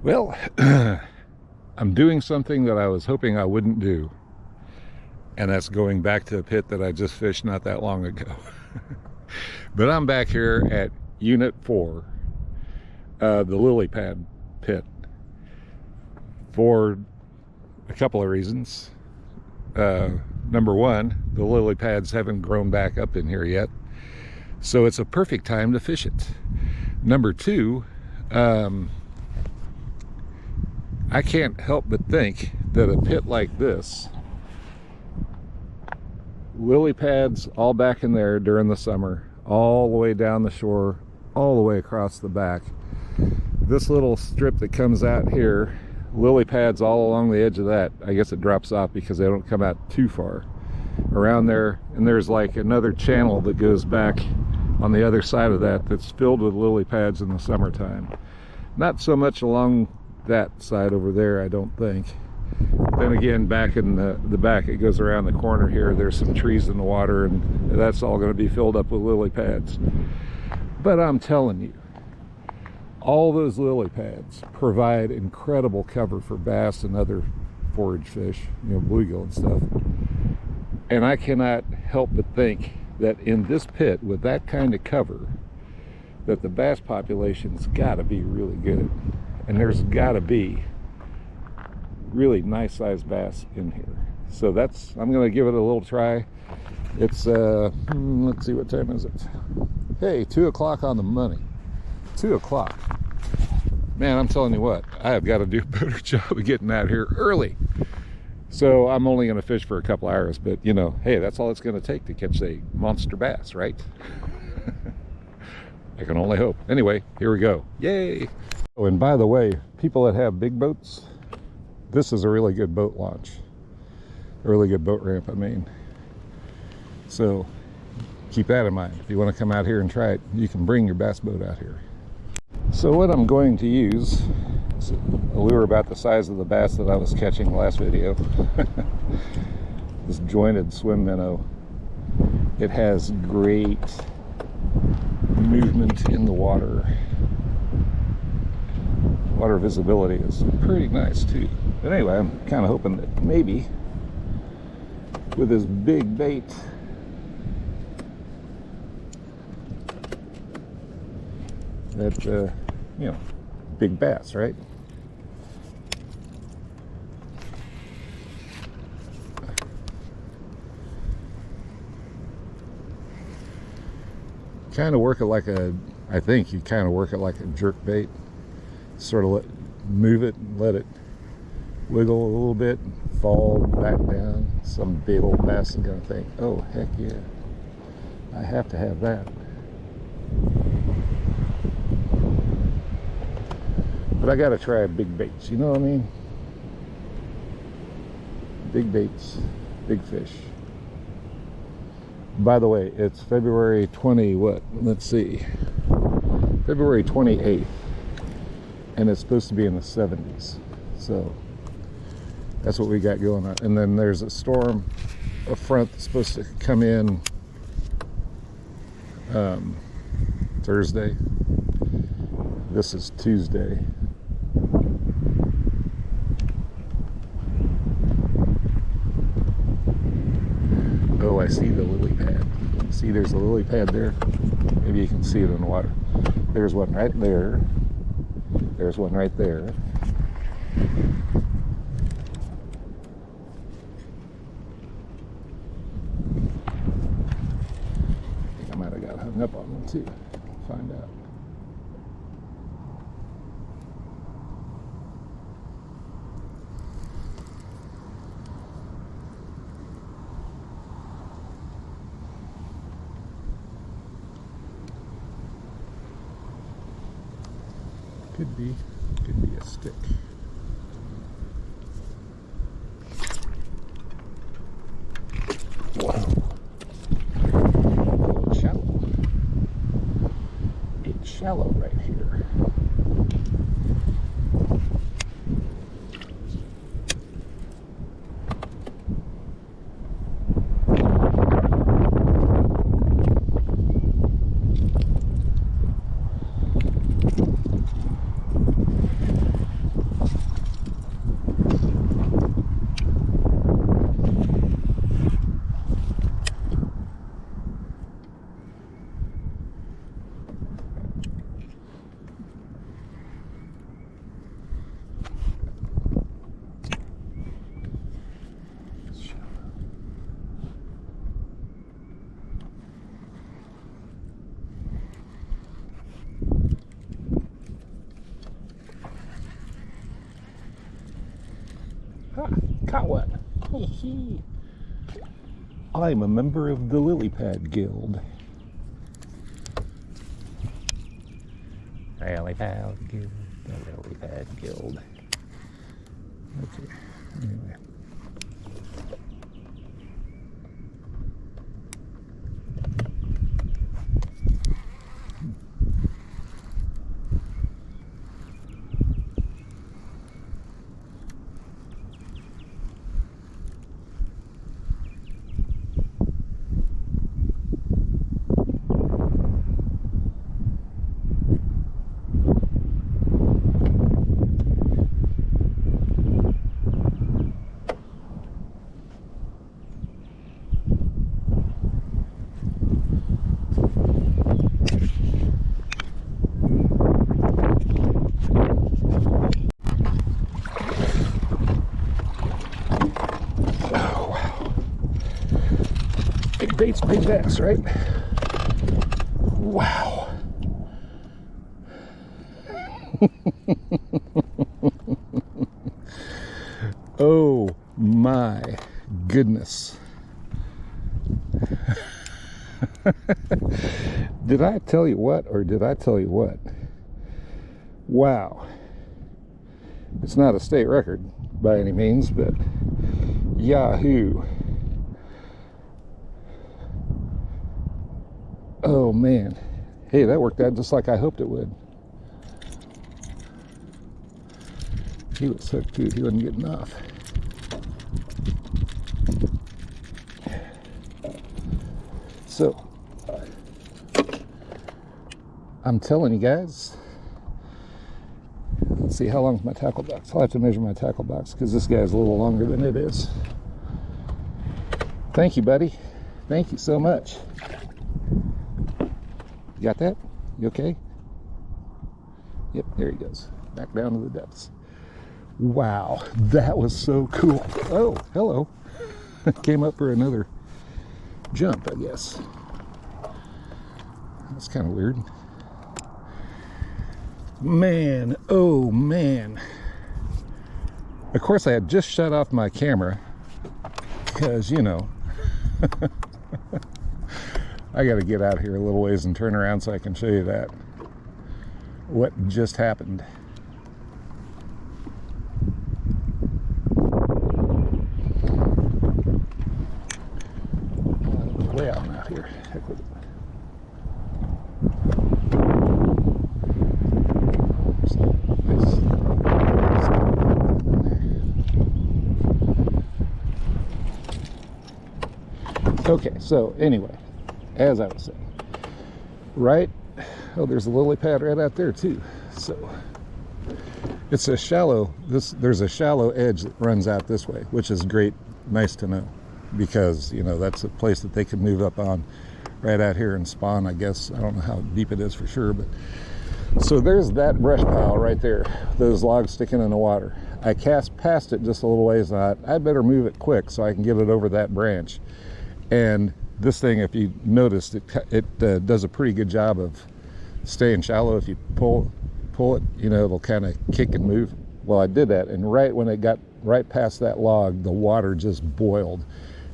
Well, I'm doing something that I was hoping I wouldn't do, and that's going back to a pit that I just fished not that long ago. But I'm back here at Unit 4, the lily pad pit, for a couple of reasons. Number one, the lily pads haven't grown back up in here yet, so it's a perfect time to fish it. Number two, I can't help but think that a pit like this, lily pads all back in there during the summer, all the way down the shore, all the way across the back. This little strip that comes out here, lily pads all along the edge of that. I guess it drops off because they don't come out too far around there. And there's like another channel that goes back on the other side of that that's filled with lily pads in the summertime. Not so much along that side over there, I don't think. But then again, back in the back, it goes around the corner here, there's some trees in the water, and that's all going to be filled up with lily pads. But I'm telling you, all those lily pads provide incredible cover for bass and other forage fish, you know, bluegill and stuff. And I cannot help but think that in this pit with that kind of cover, that the bass population's got to be really good, and there's got to be really nice sized bass in here. So I'm going to give it a little try. It's let's see, what time is it? Hey, 2 o'clock on the money. 2 o'clock. Man, I'm telling you what, I have got to do a better job of getting out here early. So I'm only going to fish for a couple hours, but you know, hey, that's all it's going to take to catch a monster bass, right? I can only hope. Anyway, here we go. Yay! Oh, and by the way, people that have big boats, this is a really good boat launch. A really good boat ramp, I mean. So keep that in mind. If you want to come out here and try it, you can bring your bass boat out here. So what I'm going to use is a lure about the size of the bass that I was catching last video. This jointed swim minnow. It has great movement in the water. Water visibility is pretty nice too. But anyway, I'm kind of hoping that maybe with this big bait, that you know, big bass, right? Kind of work it like I think you kind of work it like a jerk bait. Sort of move it and let it wiggle a little bit and fall back down. Some big old bass is gonna think, oh heck yeah, I have to have that. But I gotta try big baits, you know what I mean? Big baits, big fish. By the way, it's February 20, what? Let's see. February 28th. And it's supposed to be in the 70s. So that's what we got going on. And then there's a storm, a front that's supposed to come in Thursday. This is Tuesday. Oh, I see the lily pad. See, there's a lily pad there. Maybe you can see it in the water. There's one right there. There's one right there. I think I might have got hung up on one too. Find out. Could be a stick. Whoa. Oh, it's shallow. It's shallow right here. Ha, caught one. I'm a member of the lily pad guild. Lily pad guild. The lily pad guild. Okay. Anyway. Big baits, big bass, right? Wow. Oh my goodness. Did I tell you what, or did I tell you what? Wow. It's not a state record by any means, but yahoo. Oh man, hey, that worked out just like I hoped it would. He was hooked too, he wasn't getting off. So, I'm telling you guys, let's see, how long is my tackle box? I'll have to measure my tackle box because this guy's a little longer than it is. Thank you, buddy. Thank you so much. You got that? You okay? Yep, there he goes. Back down to the depths. Wow, that was so cool. Oh, hello. Came up for another jump, I guess. That's kind of weird. Man, oh man. Of course, I had just shut off my camera because, you know, I got to get out of here a little ways and turn around so I can show you that. What just happened. Way out and out here. Heck with it. Okay, so anyway, as I was saying, right, oh, there's a lily pad right out there too. So it's a shallow, there's a shallow edge that runs out this way, which is great, nice to know, because, you know, that's a place that they could move up on right out here and spawn, I guess. I don't know how deep it is for sure, but so there's that brush pile right there, those logs sticking in the water. I cast past it just a little ways, and I better move it quick so I can get it over that branch. And this thing, if you noticed, it does a pretty good job of staying shallow. If you pull it, you know, it'll kind of kick and move. Well, I did that, and right when it got right past that log, the water just boiled.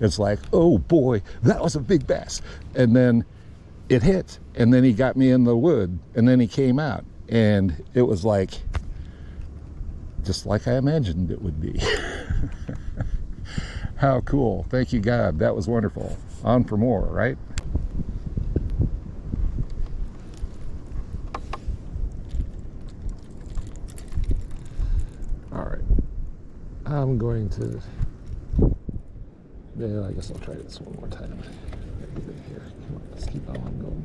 It's like, oh boy, that was a big bass. And then it hit, and then he got me in the wood, and then he came out, and it was like, just like I imagined it would be. How cool. Thank you, God. That was wonderful. On for more, right? All right. I'm going to... Yeah, I guess I'll try this one more time. Here. Come on, let's keep on going.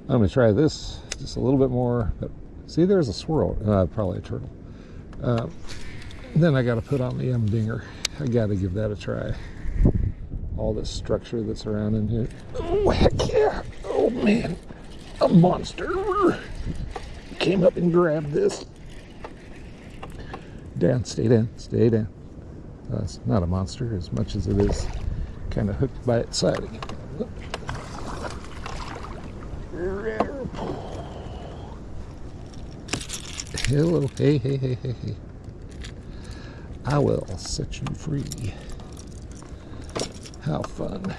I'm going to try this just a little bit more. But see, there's a swirl. Probably a turtle. Then I got to put on the dinger. I got to give that a try. All this structure that's around in here. Oh, heck yeah. Oh, man. A monster. Came up and grabbed this. Down, stay down, stay down. It's not a monster as much as it is kind of hooked by its side again. Hello. Hey, hey, hey, hey, hey. I will set you free. How fun.